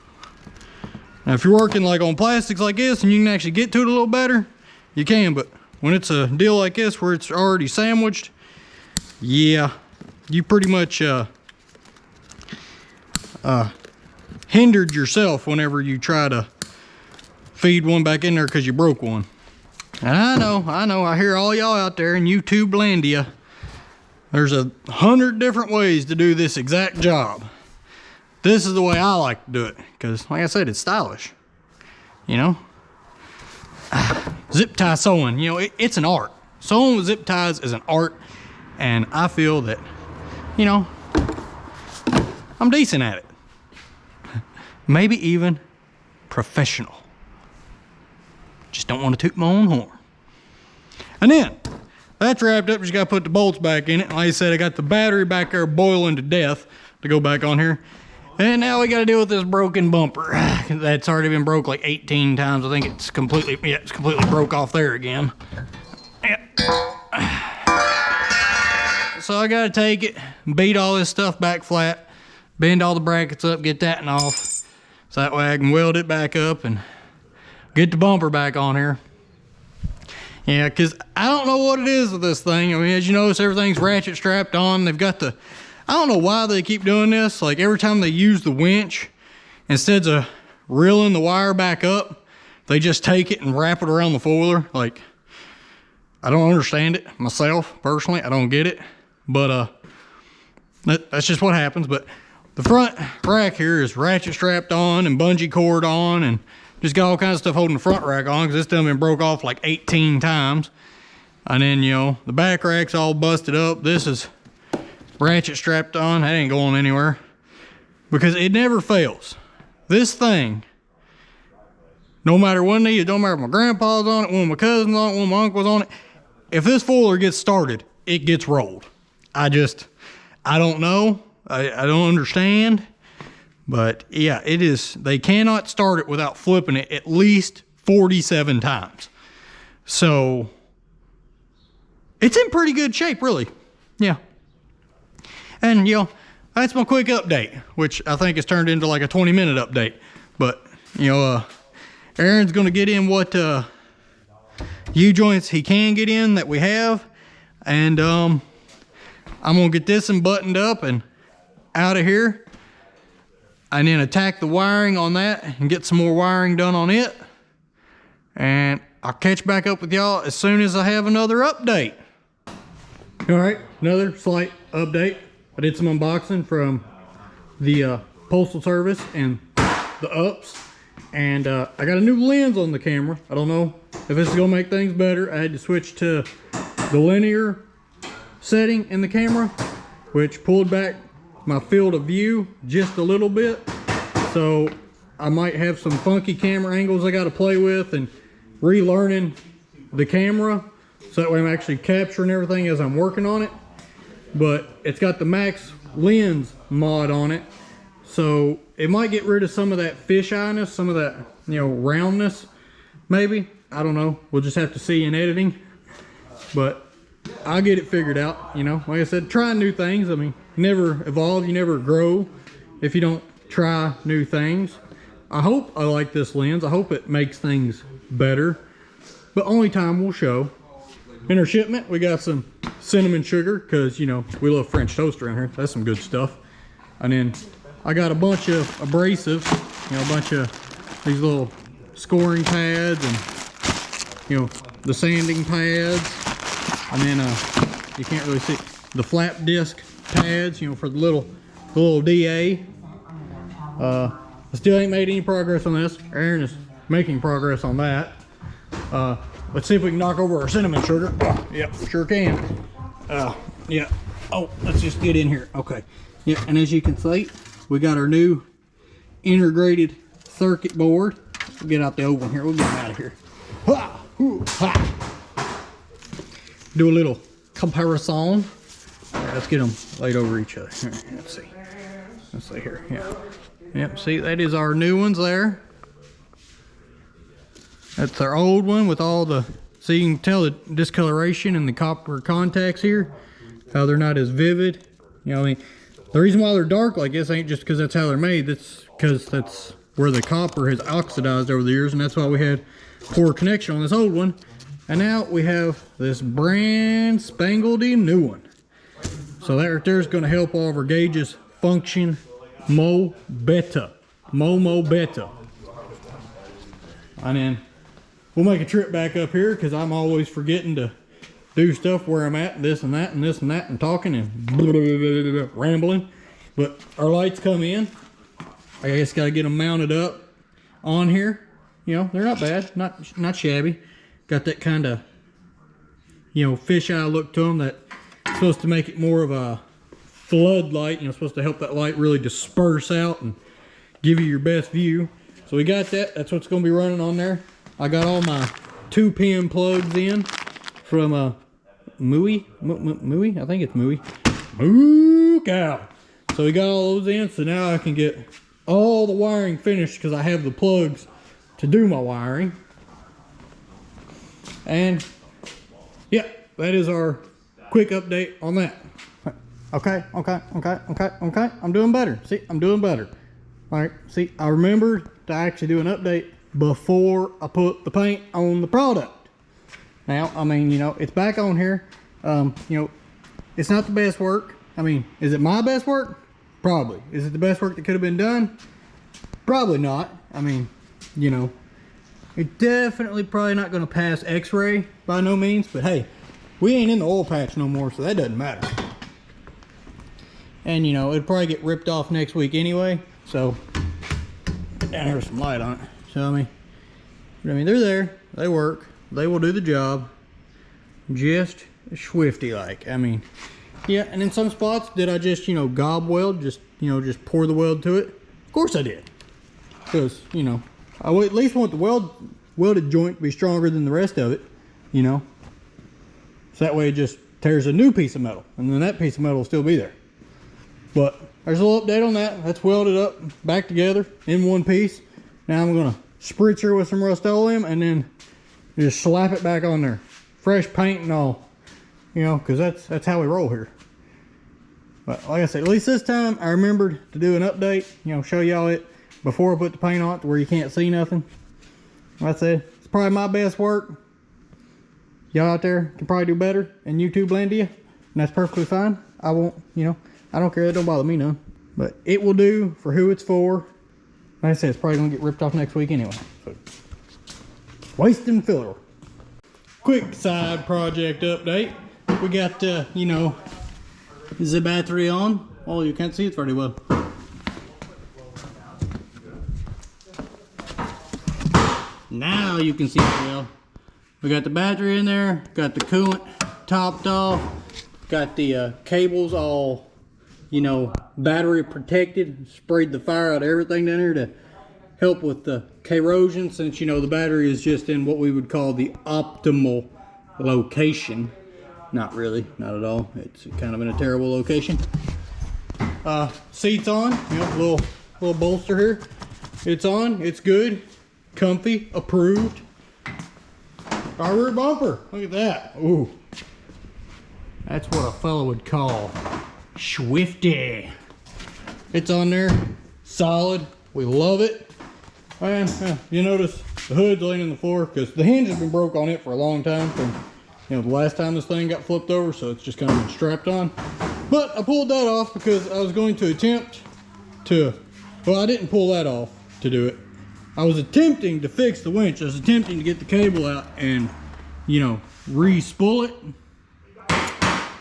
Now, if you're working like on plastics like this and you can actually get to it a little better, you can. But when it's a deal like this where it's already sandwiched, yeah, you pretty much hindered yourself whenever you try to feed one back in there because you broke one. And I know, I hear all y'all out there in YouTube landia. There's 100 different ways to do this exact job. This is the way I like to do it, because like I said, it's stylish, you know. Zip tie sewing, you know, it's an art. Sewing with zip ties is an art, and I feel that, you know, I'm decent at it. Maybe even professional. Just don't want to toot my own horn. And then, that's wrapped up. Just got to put the bolts back in it. Like I said, I got the battery back there boiling to death to go back on here. And now we got to deal with this broken bumper. That's already been broke like 18 times. I think it's completely broke off there again. Yeah. So I got to take it, beat all this stuff back flat, bend all the brackets up, get that off. So that way I can weld it back up and get the bumper back on here. Yeah, because I don't know what it is with this thing. I mean, as you notice, everything's ratchet strapped on. They've got the, I don't know why they keep doing this. Like every time they use the winch, instead of reeling the wire back up, they just take it and wrap it around the foiler. Like, I don't understand it myself, personally. I don't get it. But that's just what happens. But the front rack here is ratchet strapped on and bungee cord on, and just got all kinds of stuff holding the front rack on, because this thing been broke off like 18 times. And then, you know, the back rack's all busted up. This is ratchet strapped on. That ain't going anywhere, because it never fails. This thing, no matter what it is, don't matter if my grandpa's on it, one of my cousins on it, one of my uncles on it, if this foiler gets started, it gets rolled. I don't know. I don't understand. But yeah, it is, they cannot start it without flipping it at least 47 times. So it's in pretty good shape, really. Yeah. And you know, that's my quick update, which I think has turned into like a 20-minute update. But you know, Aaron's gonna get in what U-joints he can get in that we have. And I'm gonna get this one buttoned up and out of here, and then attack the wiring on that and get some more wiring done on it. And I'll catch back up with y'all as soon as I have another update. All right, another slight update. I did some unboxing from the Postal Service and the Ups. And I got a new lens on the camera. I don't know if this is gonna make things better. I had to switch to the linear setting in the camera, which pulled back my field of view just a little bit. So I might have some funky camera angles I got to play with, and relearning the camera so that way I'm actually capturing everything as I'm working on it. But it's got the max lens mod on it, so it might get rid of some of that fish eyeness, some of that, you know, roundness maybe. I don't know, we'll just have to see in editing, but I'll get it figured out. You know, like I said, trying new things. I mean, you never evolve, you never grow if you don't try new things. I hope I like this lens. I hope it makes things better, but only time will show. In our shipment, we got some cinnamon sugar, because, you know, we love French toast around here. That's some good stuff. And then I got a bunch of abrasives, you know, a bunch of these little scoring pads, and, you know, the sanding pads. And then you can't really see the flap disc pads, you know, for the little DA. I still ain't made any progress on this. Aaron is making progress on that. Let's see if we can knock over our cinnamon sugar. Yep, sure can. Yeah. Oh, let's just get in here. Okay. Yeah, and as you can see, we got our new integrated circuit board. We'll get out the old one here. We'll get him out of here. Ooh, ha. Do a little comparison. Right, let's get them laid over each other. Here, let's see. Let's see here. Yeah. Yep. See, that is our new ones there. That's our old one with all the. So you can tell the discoloration and the copper contacts here. How they're not as vivid. You know, I mean, the reason why they're dark like this ain't just because that's how they're made. That's because that's where the copper has oxidized over the years, and that's why we had poor connection on this old one. And now we have this brand spangledy new one. So that right there is going to help all of our gauges function mo better. Mo better. And then we'll make a trip back up here because I'm always forgetting to do stuff where I'm at, this and that and this and that, and talking and blah, blah, blah, blah, blah, rambling. But our lights come in. I guess got to get them mounted up on here. You know, they're not bad, not shabby. Got that kind of, you know, fisheye look to them that's supposed to make it more of a floodlight. You know, supposed to help that light really disperse out and give you your best view. So we got that. That's what's going to be running on there. I got all my 2-pin plugs in from Mooey, I think it's Mooey. Moo cow. So we got all those in, so now I can get all the wiring finished because I have the plugs to do my wiring. And yeah, that is our quick update on that. Okay. I'm doing better. See, I'm doing better. All right, see, I remembered to actually do an update before I put the paint on the product. Now, I mean, you know, it's back on here. You know, it's not the best work. I mean, is it my best work? Probably. Is it the best work that could have been done? Probably not. I mean, you know, it's definitely probably not going to pass X-ray by no means, but hey, we ain't in the oil patch no more, so that doesn't matter. And you know, it'll probably get ripped off next week anyway, so down here's some light on it. So I mean, they're there, they work, they will do the job, just swifty like. I mean, yeah, and in some spots, did I just, you know, gob weld, just pour the weld to it? Of course I did, because, you know, I would at least want the welded joint to be stronger than the rest of it, you know, so that way it just tears a new piece of metal, and then that piece of metal will still be there. But there's a little update on that. That's welded up back together in one piece. Now I'm gonna spritz her with some Rust-Oleum and then just slap it back on there, fresh paint and all, you know, because that's how we roll here. But like I said, at least this time I remembered to do an update, you know, show y'all it before I put the paint on it to where you can't see nothing. Like I said, it's probably my best work. Y'all out there can probably do better, and YouTube land to you, and that's perfectly fine. I won't, you know, I don't care. It don't bother me none. But it will do for who it's for. Like I said, it's probably gonna get ripped off next week anyway. So, wasting filler. Quick side project update. We got, you know, the battery on. Oh, you can't see it very well. Now you can see it well. We got the battery in there, got the coolant topped off, got the cables all, you know, battery protected, sprayed the fire out of everything down here to help with the corrosion, since, you know, the battery is just in what we would call the optimal location. Not really, not at all. It's kind of in a terrible location. Seats on, you know, little bolster here. It's on, it's good, comfy, approved. Our rear bumper, look at that. Ooh, that's what a fella would call swifty. It's on there, solid. We love it. And you notice the hood's laying on the floor because the hinge has been broke on it for a long time from, you know, the last time this thing got flipped over, so it's just kind of been strapped on. But I pulled that off because I was going to attempt to, well, I didn't pull that off to do it. I was attempting to fix the winch. I was attempting to get the cable out and, you know, re-spool it.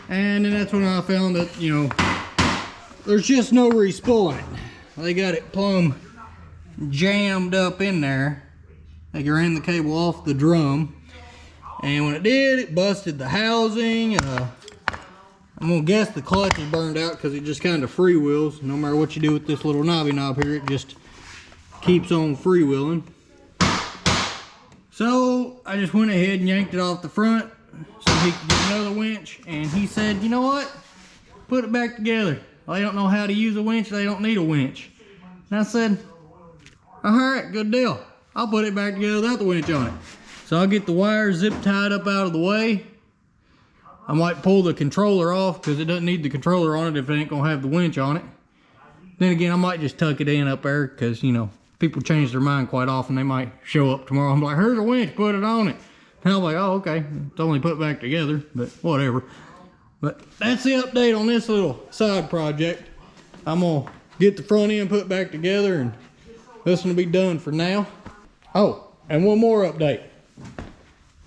And then that's when I found that, you know, there's just no re-spooling it. They got it plumb jammed up in there. They ran the cable off the drum. And when it did, it busted the housing. I'm gonna guess the clutch is burned out because it just kind of freewheels. No matter what you do with this little knobby knob here, it just keeps on freewheeling. So I just went ahead and yanked it off the front so he could get another winch, and he said, you know what? Put it back together. They don't know how to use a winch, they don't need a winch. And I said, all right, good deal. I'll put it back together without the winch on it. So I'll get the wires zip tied up out of the way. I might pull the controller off because it doesn't need the controller on it if it ain't gonna have the winch on it. Then again, I might just tuck it in up there because, you know, people change their mind quite often. They might show up tomorrow. I'm like, here's a winch, put it on it. And I'm like, oh, okay. It's only put back together, but whatever. But that's the update on this little side project. I'm gonna get the front end put back together, and this one will be done for now. Oh, and one more update.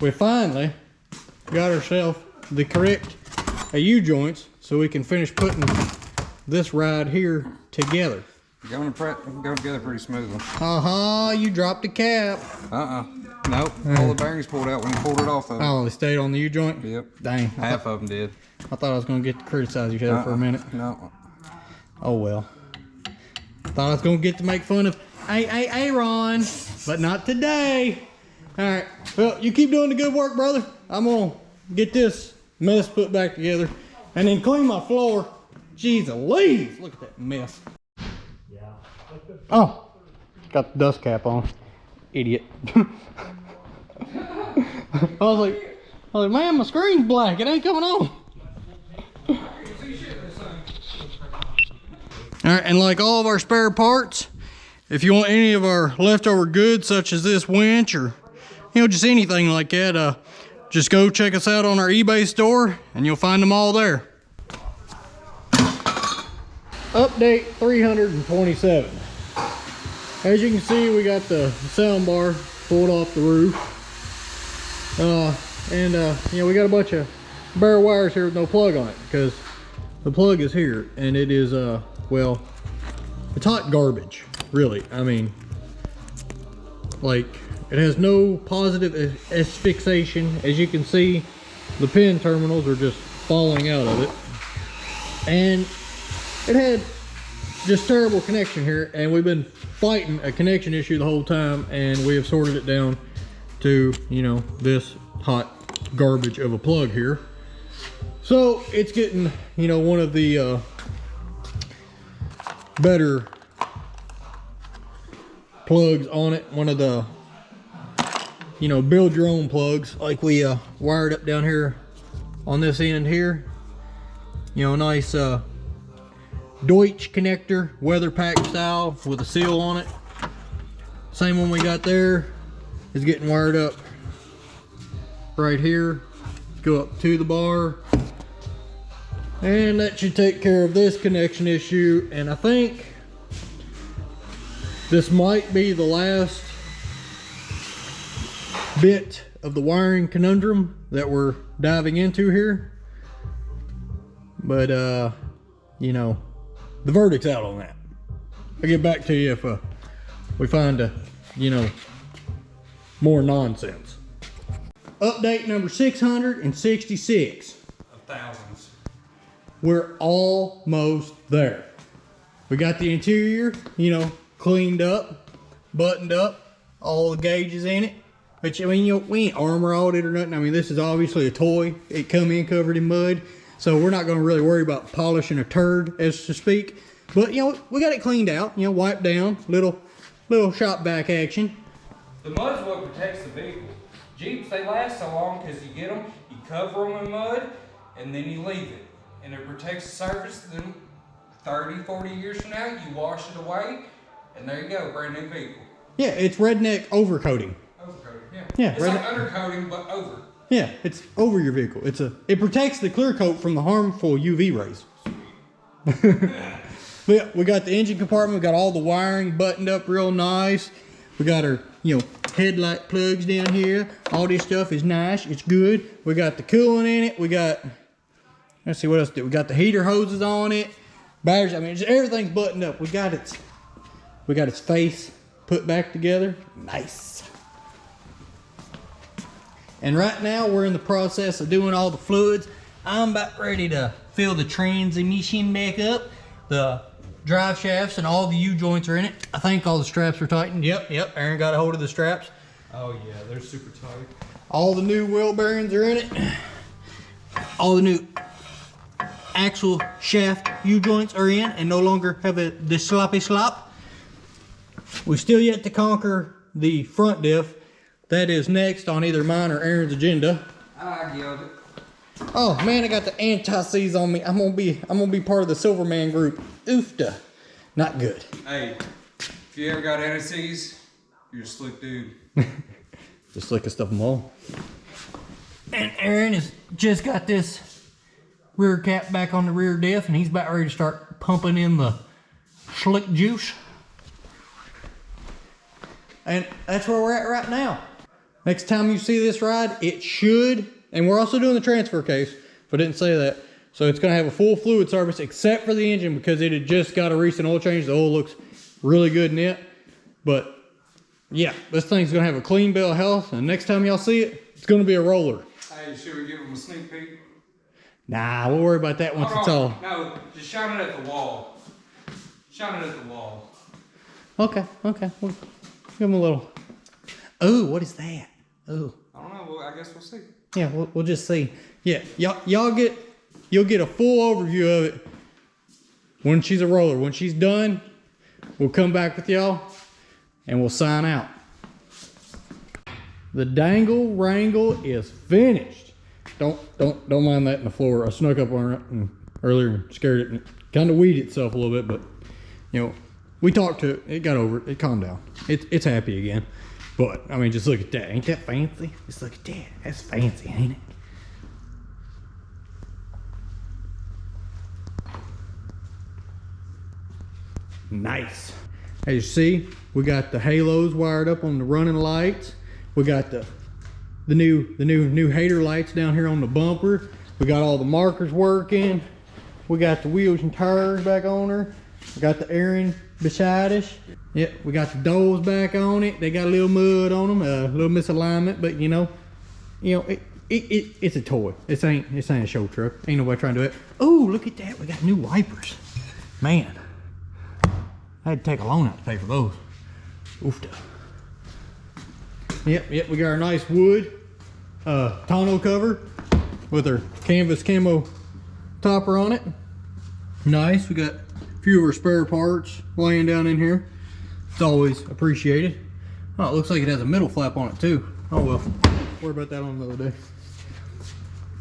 We finally got ourselves the correct U-joints so we can finish putting this ride here together. Going together pretty smoothly. You dropped the cap. Nope. All the bearings pulled out when you pulled it off though. Oh, they stayed on the U-joint? Yep. Dang. Half of them did. I thought I was going to get to criticize you for a minute. No. Oh well. Thought I was going to get to make fun of Aaron, but not today. Alright, well, you keep doing the good work, brother. I'm going to get this mess put back together and then clean my floor. Jeez Louise, look at that mess. Oh, got the dust cap on. Idiot. I was like, man, my screen's black. It ain't coming on. Alright, and like all of our spare parts, if you want any of our leftover goods, such as this winch or, you know, just anything like that, just go check us out on our eBay store and you'll find them all there. Update 327. As you can see, we got the sound bar pulled off the roof. You know, we got a bunch of bare wires here with no plug on it because the plug is here, and it is, well, it's hot garbage, really. I mean, like, it has no positive asphyxiation. As you can see, the pin terminals are just falling out of it. And it had just terrible connection here, and we've been fighting a connection issue the whole time, and we have sorted it down to, you know, this hot garbage of a plug here. So it's getting, you know, one of the better plugs on it, one of the, you know, build your own plugs, like we wired up down here on this end here. You know, nice Deutsch connector, weather pack style with a seal on it. Same one we got there is getting wired up right here. Go up to the bar, and that should take care of this connection issue. And I think this might be the last bit of the wiring conundrum that we're diving into here. But you know, the verdict's out on that. I'll get back to you if we find you know, more nonsense. Update number 666. Of thousands. We're almost there. We got the interior, you know, cleaned up, buttoned up, all the gauges in it. Which, I mean, you know, we ain't armor audited or nothing. I mean, this is obviously a toy. It come in covered in mud. So we're not going to really worry about polishing a turd, as to speak. But, you know, we got it cleaned out, you know, wiped down, little shop vac action. The mud's what protects the vehicle. Jeeps, they last so long because you get them, you cover them in mud, and then you leave it. And it protects the surface. Then 30, 40 years from now, you wash it away, and there you go, brand new vehicle. Yeah, it's redneck overcoating. Overcoating, yeah. Yeah, it's like undercoating, but over. Yeah, it's over your vehicle. It protects the clear coat from the harmful UV rays. But yeah, we got the engine compartment, we got all the wiring buttoned up real nice. We got our, you know, headlight plugs down here. All this stuff is nice, it's good. We got the coolant in it. We got, let's see what else we got the heater hoses on it. Batteries, I mean, just everything's buttoned up. We got its face put back together. Nice. And right now we're in the process of doing all the fluids. I'm about ready to fill the transmission back up. The drive shafts and all the U-joints are in it. I think all the straps are tightened. Yep, Aaron got a hold of the straps. Oh yeah, they're super tight. All the new wheel bearings are in it. All the new axle shaft U-joints are in and no longer have the sloppy slop. We still yet to conquer the front diff. That is next on either mine or Aaron's agenda. I yelled it. Oh man, I got the anti-seize on me. I'm gonna be part of the Silverman group. Oofda. Not good. Hey, if you ever got anti-seize, you're a slick dude. The slickest of them all. And Aaron has just got this rear cap back on the rear diff, and he's about ready to start pumping in the slick juice. And that's where we're at right now. Next time you see this ride, it should, and we're also doing the transfer case, if I didn't say that. So it's gonna have a full fluid service except for the engine because it had just got a recent oil change. The oil looks really good in it. But yeah, this thing's gonna have a clean bill of health, and next time y'all see it, it's gonna be a roller. Hey, should we give them a sneak peek? Nah, we'll worry about that once it's all. No, just shine it at the wall. Shine it at the wall. Okay. We'll give them a little. Oh, what is that? Oh. I don't know. Well, I guess we'll see. Yeah, we'll just see. Yeah, you'll get a full overview of it when she's a roller. When she's done, we'll come back with y'all and we'll sign out. The Dangle Wrangle is finished. Don't mind that in the floor. I snuck up on it earlier and scared it and kind of weeded itself a little bit, but you know, we talked to it. It got over it. It calmed down. It's happy again. But I mean, just look at that. Ain't that fancy? Just look at that. That's fancy, ain't it? Nice. As you see, we got the halos wired up on the running lights. We got the new hater lights down here on the bumper. We got all the markers working. We got the wheels and tires back on her. We got the airing beside us. Yep, we got the doors back on it. They got a little mud on them, a little misalignment, but you know, it's a toy. This ain't a show truck. Ain't nobody trying to do it. Oh, look at that. We got new wipers. Man, I had to take a loan out to pay for those. Oofda. Yep, we got our nice wood tonneau cover with our canvas camo topper on it. Nice. We got a few of our spare parts laying down in here. It's always appreciated. Oh, it looks like it has a middle flap on it too. Oh well, worry about that on another day.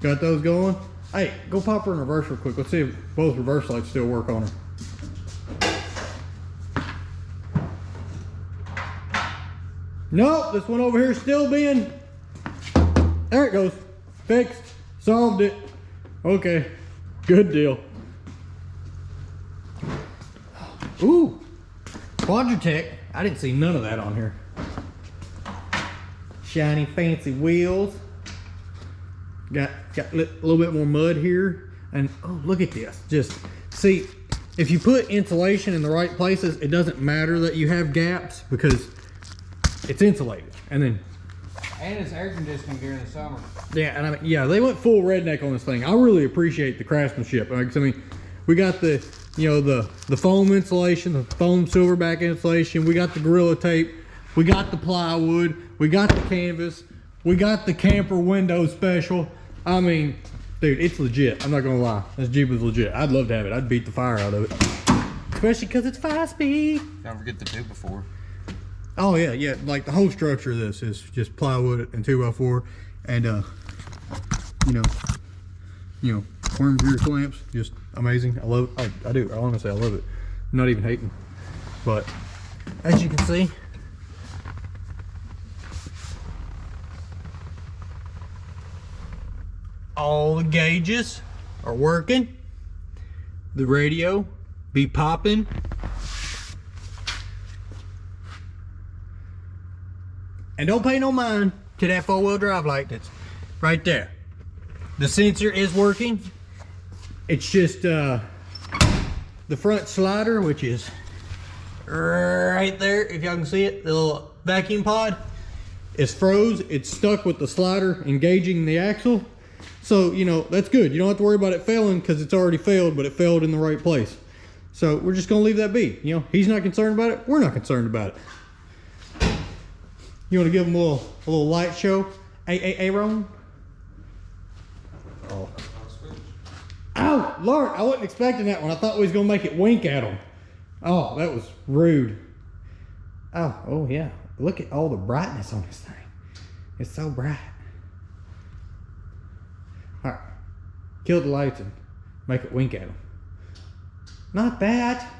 Got those going. Hey, go pop her in reverse real quick. Let's see if both reverse lights still work on her. Nope, this one over here is still being, there it goes, fixed, solved it. Okay, good deal. Ooh, Quadratec, I didn't see none of that on here. Shiny, fancy wheels. Got a little bit more mud here. And oh, look at this. Just see, if you put insulation in the right places, it doesn't matter that you have gaps because it's insulated. And then, And it's air conditioning during the summer. yeah, and I mean, yeah, they went full redneck on this thing. I really appreciate the craftsmanship. Like, I mean, we got the, you know, the foam insulation, the foam silverback insulation. We got the Gorilla Tape. We got the plywood. We got the canvas. We got the camper window special. I mean, dude, it's legit. I'm not gonna lie. This Jeep is legit. I'd love to have it. I'd beat the fire out of it. Especially because it's 5-speed. Don't forget the 2x4. Oh yeah. Like the whole structure of this is just plywood and 2x4, and you know, worm gear clamps, just amazing. I love it. I do. I honestly, I love it. I'm not even hating. But as you can see, all the gauges are working. The radio be popping. And don't pay no mind to that 4-wheel drive light that's right there. The sensor is working. It's just the front slider, which is right there, if y'all can see it, the little vacuum pod is froze. It's stuck with the slider engaging the axle. So, you know, that's good. You don't have to worry about it failing because it's already failed, but it failed in the right place. So we're just gonna leave that be. You know, he's not concerned about it. We're not concerned about it. You want to give them a little light show? Aaron? Oh. Oh, Lord, I wasn't expecting that one. I thought we was going to make it wink at them. Oh, that was rude. Oh yeah. Look at all the brightness on this thing. It's so bright. All right. Kill the lights and make it wink at them. Not that.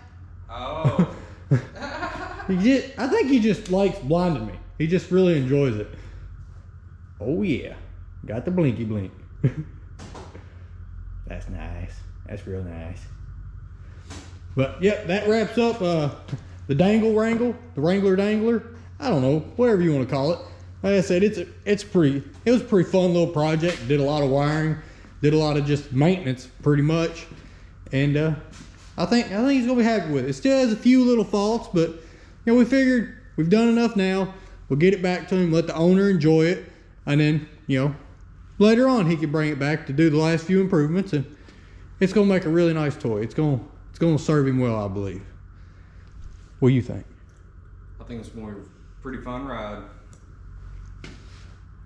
Oh. I think he just likes blinding me. He just really enjoys it. Oh yeah. Got the blinky blink. That's nice. That's real nice. But yeah, that wraps up the Dangle Wrangle, the Wrangler Dangler. I don't know, whatever you want to call it. Like I said, it was a pretty fun little project. Did a lot of wiring, did a lot of just maintenance pretty much. And I think he's gonna be happy with it. It still has a few little faults, but you know, we figured we've done enough now. We'll get it back to him, let the owner enjoy it, and then, you know, later on he can bring it back to do the last few improvements, and it's gonna make a really nice toy. It's gonna serve him well, I believe. What do you think? I think it's more pretty fun ride.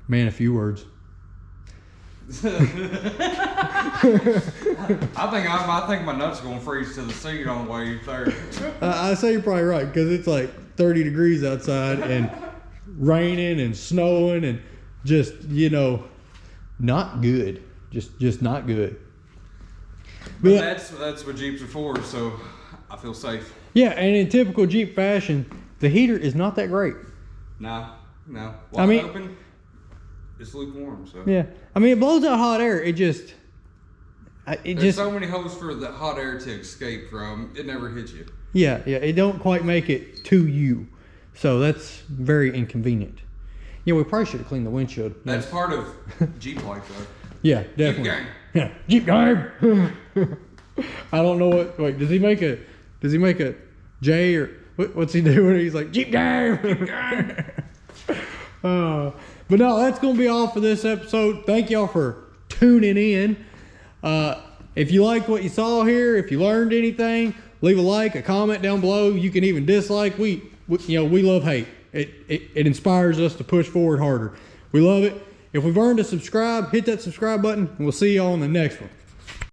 Man, a few words. I think my nuts are gonna freeze to the seat on the way there. I say you're probably right, because it's like 30 degrees outside and raining and snowing and just, you know, not good. Just not good. But that's what Jeeps are for, so I feel safe. Yeah, and in typical Jeep fashion, the heater is not that great. No. I mean, open, it's lukewarm, so. Yeah, I mean, it blows out hot air. There's so many holes for the hot air to escape from. It never hits you. Yeah, it don't quite make it to you. So that's very inconvenient. Yeah, we probably should have cleaned the windshield. That's part of Jeep life, though. Yeah, definitely. Jeep gang. Yeah, Jeep gang. I don't know what. Wait, does he make a J or what's he doing? He's like Jeep gang. Jeep gang. But no, that's gonna be all for this episode. Thank y'all for tuning in. If you liked what you saw here, if you learned anything, leave a like, a comment down below. You can even dislike. We love hate. It inspires us to push forward harder. We love it. If we've earned a subscribe, hit that subscribe button, and we'll see y'all on the next one.